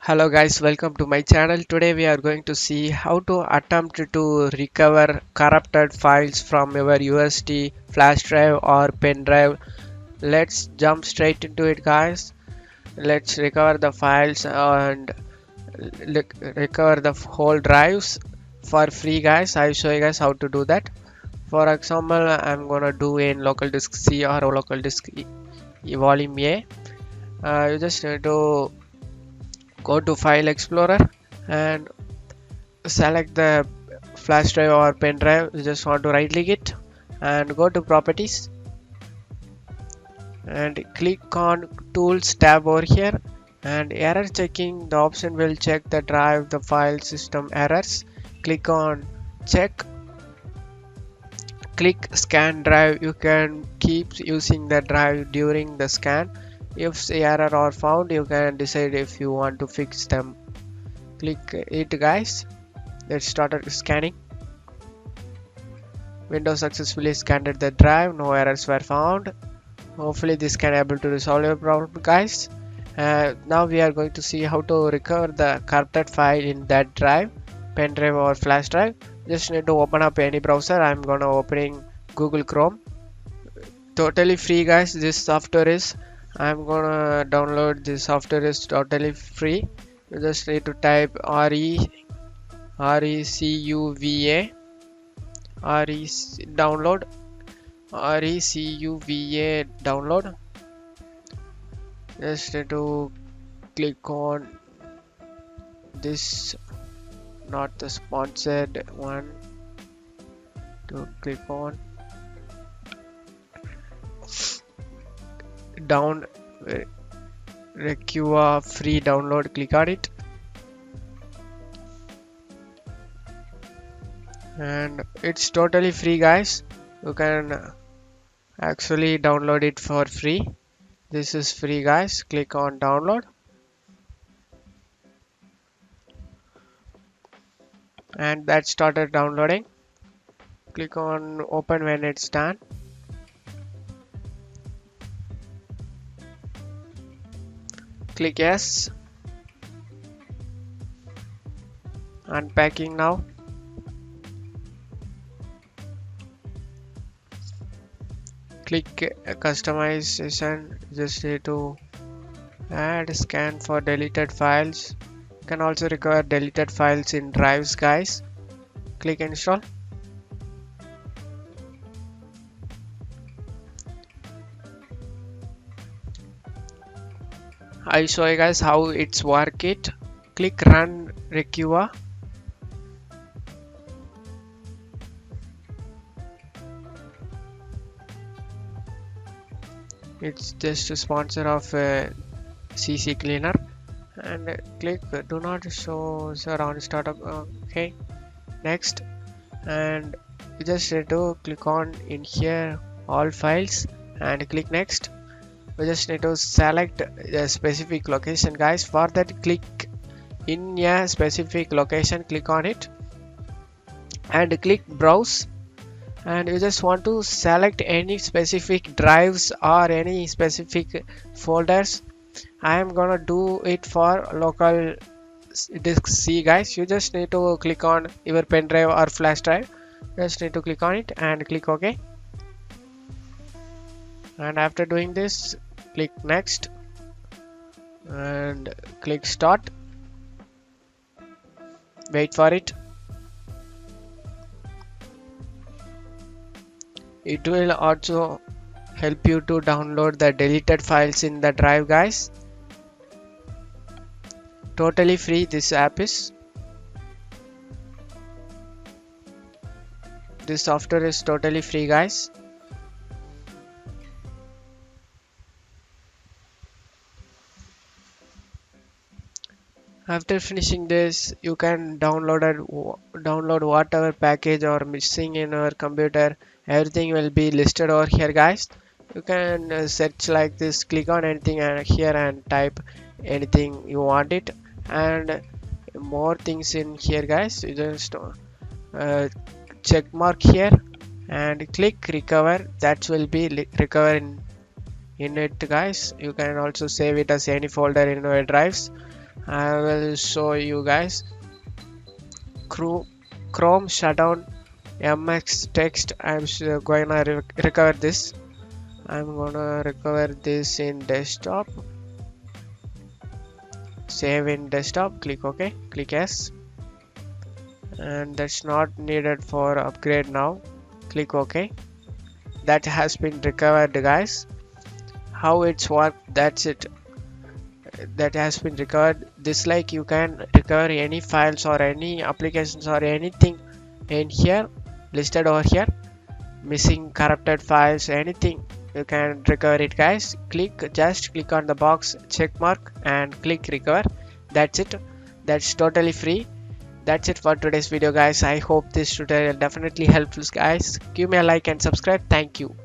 Hello guys, welcome to my channel. Today we are going to see how to attempt to recover corrupted files from your USB flash drive or pen drive. Let's jump straight into it guys. Let's recover the files and recover the whole drives for free guys. I'll show you guys how to do that. For example, I'm gonna do in local disk C or local disk volume A. You just need to go to file explorer and select the flash drive or pen drive. You just want to right click it and go to properties and click on tools tab over here, and error checking, the option will check the drive, the file system errors. Click on check, click scan drive. You can keep using the drive during the scan. If the error are found, you can decide if you want to fix them. Click it guys. Let's start scanning. Windows successfully scanned the drive, no errors were found. Hopefully this can able to resolve your problem guys. Now we are going to see how to recover the corrupted file in that drive, pen drive or flash drive. Just need to open up any browser. I'm gonna opening Google Chrome. Totally free guys, this software is. I'm gonna download this software, is totally free. You just need to type RECUVA download, RECUVA download. Just need to click on this, not the sponsored one, to click on down Recua free download. Click on it and it's totally free guys. You can actually download it for free. This is free guys. Click on download and that started downloading. Click on open when it's done. Click yes. Unpacking now. Click customization. Just need to add scan for deleted files. You can also recover deleted files in drives guys. Click install. I show you guys how it's work it. Click run Recua. It's just a sponsor of CC cleaner, and click do not show around startup. Okay, next, and you just need to click on in here all files and click next. We just need to select a specific location guys. For that, click in a specific location, click on it and click browse, and you just want to select any specific drives or any specific folders. I am gonna do it for local disk C guys. You just need to click on your pen drive or flash drive. Just need to click on it and click OK, and after doing this, click next and click start. Wait for it. It will also help you to download the deleted files in the drive guys. Totally free this app is. This software is totally free guys. After finishing this, you can download whatever package or missing in your computer. Everything will be listed over here guys. You can search like this, click on anything and here and type anything you want it, and more things in here guys. You just check mark here and click recover. That will be recover in it guys. You can also save it as any folder in your drives. I will show you guys. Chrome shutdown mx text. Going to recover this. I'm gonna recover this in desktop. Save in desktop. Click OK. Click yes. And that's not needed for upgrade now. Click OK. That has been recovered, guys. How it's worked, that's it. That has been recovered. This like you can recover any files or any applications or anything in here listed over here. Missing, corrupted files, anything you can recover it, guys. Just click on the box check mark and click recover. That's it. That's totally free. That's it for today's video, guys. I hope this tutorial definitely helps, guys. Give me a like and subscribe. Thank you.